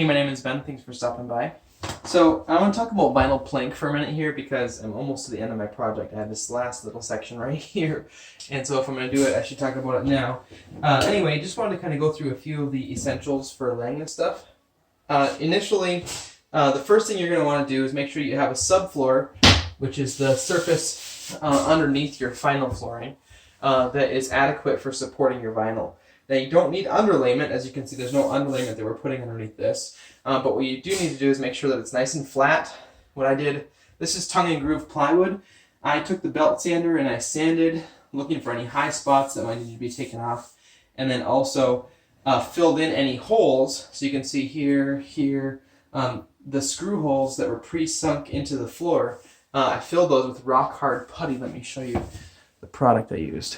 Hey, my name is Ben. Thanks for stopping by. So I want to talk about vinyl plank for a minute here because I'm almost to the end of my project. I have this last little section right here, and so if I'm going to do it, I should talk about it now. Anyway, just wanted to kind of go through a few of the essentials for laying this stuff. Initially, the first thing you're going to want to do is make sure you have a subfloor, which is the surface underneath your final flooring, that is adequate for supporting your vinyl. Now you don't need underlayment, as you can see there's no underlayment that we're putting underneath this, but what you do need to do is make sure that it's nice and flat. What I did, this is tongue and groove plywood. I took the belt sander and I sanded, looking for any high spots that might need to be taken off, and then also filled in any holes, so you can see here, the screw holes that were pre-sunk into the floor. I filled those with rock hard putty. Let me show you the product I used.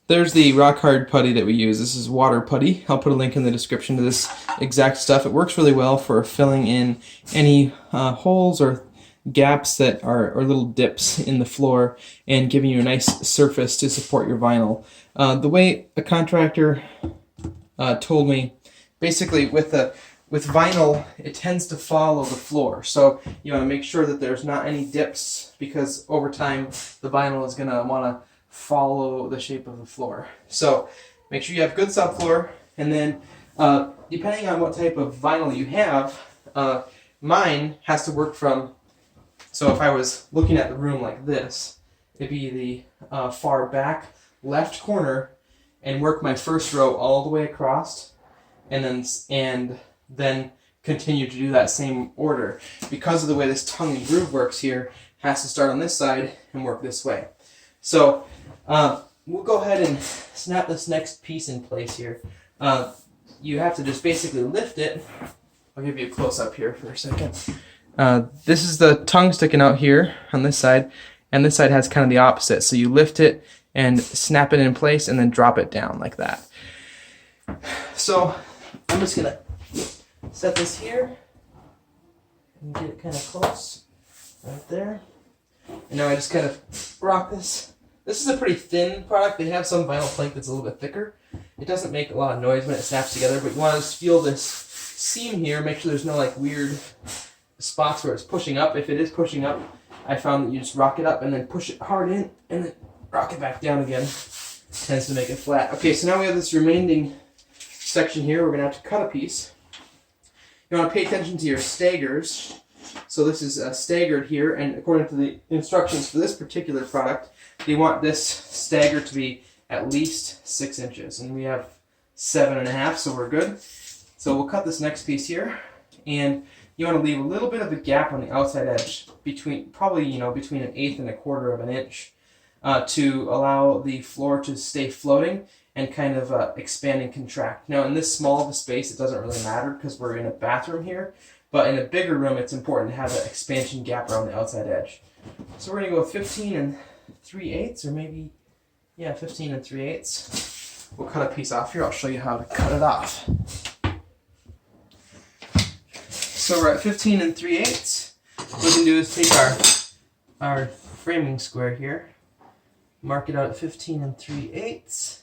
There's the rock hard putty that we use. This is water putty. I'll put a link in the description to this exact stuff. It works really well for filling in any holes or gaps that are or little dips in the floor and giving you a nice surface to support your vinyl. The way a contractor told me, basically with vinyl, it tends to follow the floor. So you want to make sure that there's not any dips, because over time the vinyl is going to want to follow the shape of the floor. So make sure you have good subfloor, and then depending on what type of vinyl you have, mine has to work from, so if I was looking at the room like this, it'd be the far back left corner and work my first row all the way across, and then continue to do that same order. Because of the way this tongue and groove works here, has to start on this side and work this way. So we'll go ahead and snap this next piece in place here. You have to just basically lift it. I'll give you a close-up here for a second. This is the tongue sticking out here on this side, and this side has kind of the opposite. So you lift it and snap it in place and then drop it down like that. So I'm just going to set this here and get it kind of close right there. And now I just kind of rock this. This is a pretty thin product. They have some vinyl plank that's a little bit thicker. It doesn't make a lot of noise when it snaps together, but you want to just feel this seam here. Make sure there's no like weird spots where it's pushing up. If it is pushing up, I found that you just rock it up and then push it hard in and then rock it back down again. Tends to make it flat. Okay, so now we have this remaining section here. We're going to have to cut a piece. You want to pay attention to your staggers. So this is staggered here, and according to the instructions for this particular product, you want this stagger to be at least 6 inches, and we have 7.5, so we're good. So we'll cut this next piece here, and you want to leave a little bit of a gap on the outside edge, between probably between 1/8 and 1/4 of an inch, to allow the floor to stay floating and kind of expand and contract. Now in this small of a space, it doesn't really matter because we're in a bathroom here. But in a bigger room, it's important to have an expansion gap around the outside edge. So we're going to go 15 3/8, or maybe, 15 3/8. We'll cut a piece off here. I'll show you how to cut it off. So we're at 15 3/8. What we can do is take our framing square here, mark it out at 15 3/8,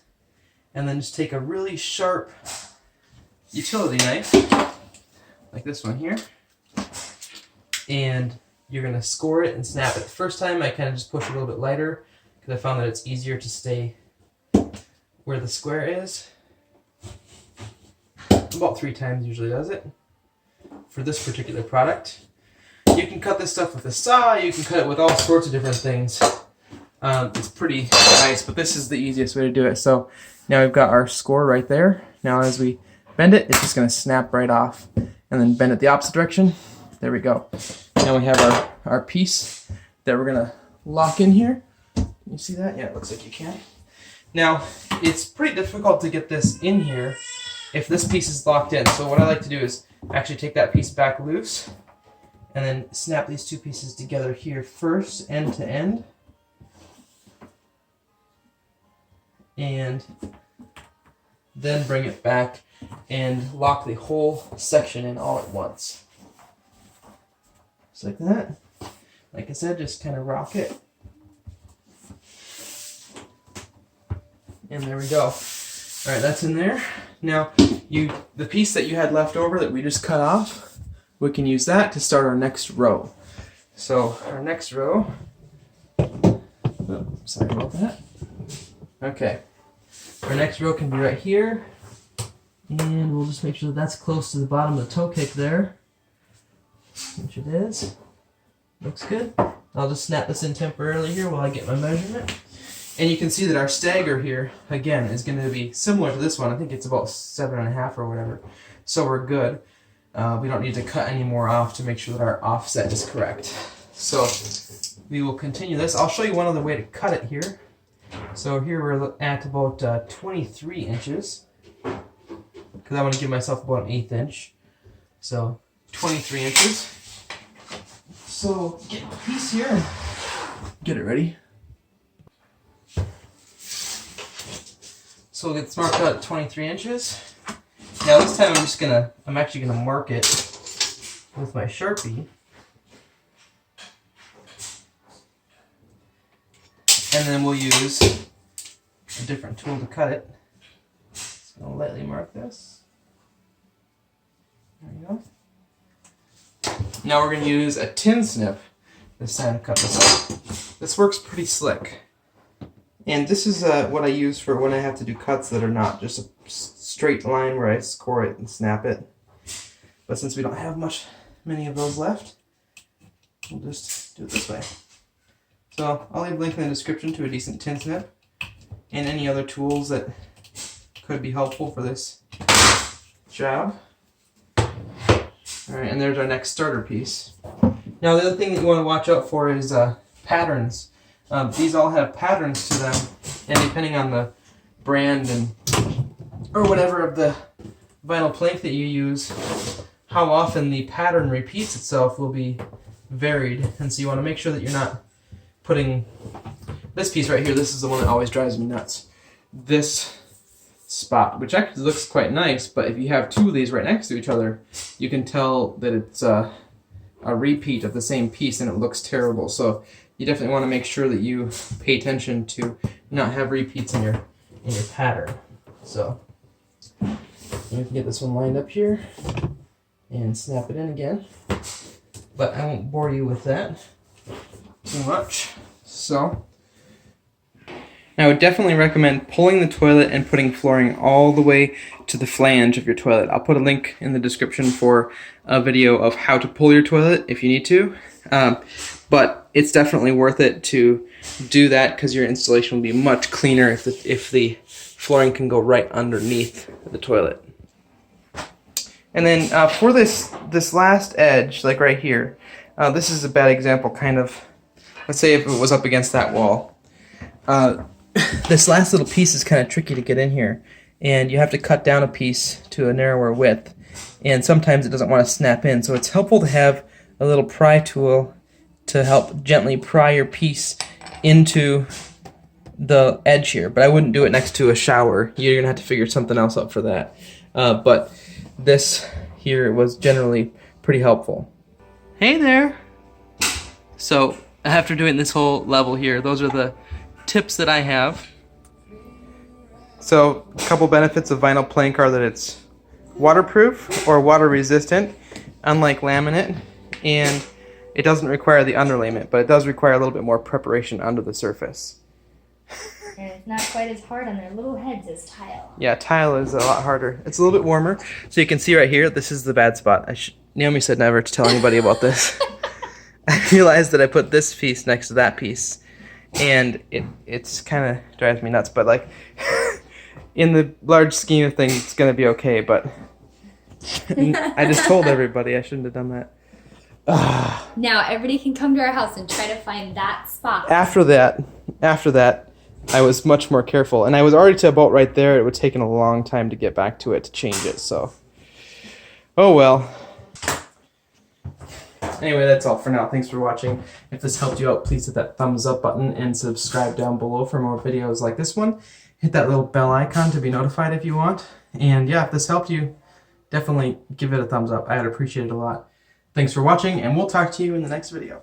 and then just take a really sharp utility knife, like this one here, and you're going to score it and snap it. The first time I kind of just push a little bit lighter because I found that it's easier to stay where the square is. About 3 times usually does it for this particular product. You can cut this stuff with a saw, you can cut it with all sorts of different things. It's pretty nice, but this is the easiest way to do it. So now we've got our score right there. Now as we bend it, it's just going to snap right off. And then bend it the opposite direction. There we go. Now we have our piece that we're going to lock in here. Can you see that? Yeah, it looks like you can. Now, it's pretty difficult to get this in here if this piece is locked in. So what I like to do is actually take that piece back loose and then snap these 2 pieces together here first, end to end. And then bring it back and lock the whole section in all at once. Just like that. Like I said, just kind of rock it. And there we go. All right, that's in there. Now, the piece that you had left over that we just cut off, we can use that to start our next row. So our next row, oh, sorry about that. Okay, our next row can be right here, and we'll just make sure that that's close to the bottom of the toe kick there, which it is. Looks good. I'll just snap this in temporarily here while I get my measurement. And you can see that our stagger here, again, is going to be similar to this one. I think it's about 7.5 or whatever. So we're good. We don't need to cut any more off to make sure that our offset is correct. So we will continue this. I'll show you one other way to cut it here. So here we're at about 23 inches. Because I want to give myself about an 1/8 inch. So 23 inches. So get the piece here and get it ready. So we'll get this marked out at 23 inches. Now this time I'm actually gonna mark it with my Sharpie. And then we'll use a different tool to cut it. Just gonna lightly mark this. There you go. Now we're going to use a tin snip this time to cut this out. This works pretty slick. And this is what I use for when I have to do cuts that are not just a straight line where I score it and snap it. But since we don't have many of those left, we'll just do it this way. So I'll leave a link in the description to a decent tin snip and any other tools that could be helpful for this job. Alright, and there's our next starter piece. Now the other thing that you want to watch out for is patterns. These all have patterns to them, and depending on the brand or whatever of the vinyl plank that you use, how often the pattern repeats itself will be varied. And so you want to make sure that you're not putting this piece right here. This is the one that always drives me nuts. This spot, which actually looks quite nice, but if you have two of these right next to each other, you can tell that it's a repeat of the same piece and it looks terrible. So you definitely want to make sure that you pay attention to not have repeats in your pattern. So we can get this one lined up here and snap it in again, but I won't bore you with that too much. So I would definitely recommend pulling the toilet and putting flooring all the way to the flange of your toilet. I'll put a link in the description for a video of how to pull your toilet if you need to. But it's definitely worth it to do that because your installation will be much cleaner if the flooring can go right underneath the toilet. And then for this last edge, like right here, this is a bad example, kind of. Let's say if it was up against that wall. This last little piece is kind of tricky to get in here, and you have to cut down a piece to a narrower width, and sometimes it doesn't want to snap in, so it's helpful to have a little pry tool to help gently pry your piece into the edge here, but I wouldn't do it next to a shower. You're going to have to figure something else out for that. But this here was generally pretty helpful. Hey there! So after doing this whole level here, those are the tips that I have. So a couple benefits of vinyl plank are that it's waterproof or water resistant, unlike laminate, and it doesn't require the underlayment, but it does require a little bit more preparation under the surface. And it's not quite as hard on their little heads as tile. Yeah, tile is a lot harder. It's a little bit warmer. So you can see right here, this is the bad spot. Naomi said never to tell anybody about this. I realized that I put this piece next to that piece, and it's kind of drives me nuts, but like in the large scheme of things it's gonna be okay. But I just told everybody I shouldn't have done that. Now everybody can come to our house and try to find that spot. After that I was much more careful, and I was already to about right there. It would have taken a long time to get back to it to change it, so oh well. Anyway, that's all for now. Thanks for watching. If this helped you out, please hit that thumbs up button and subscribe down below for more videos like this one. Hit that little bell icon to be notified if you want. And yeah, if this helped you, definitely give it a thumbs up. I'd appreciate it a lot. Thanks for watching, and we'll talk to you in the next video.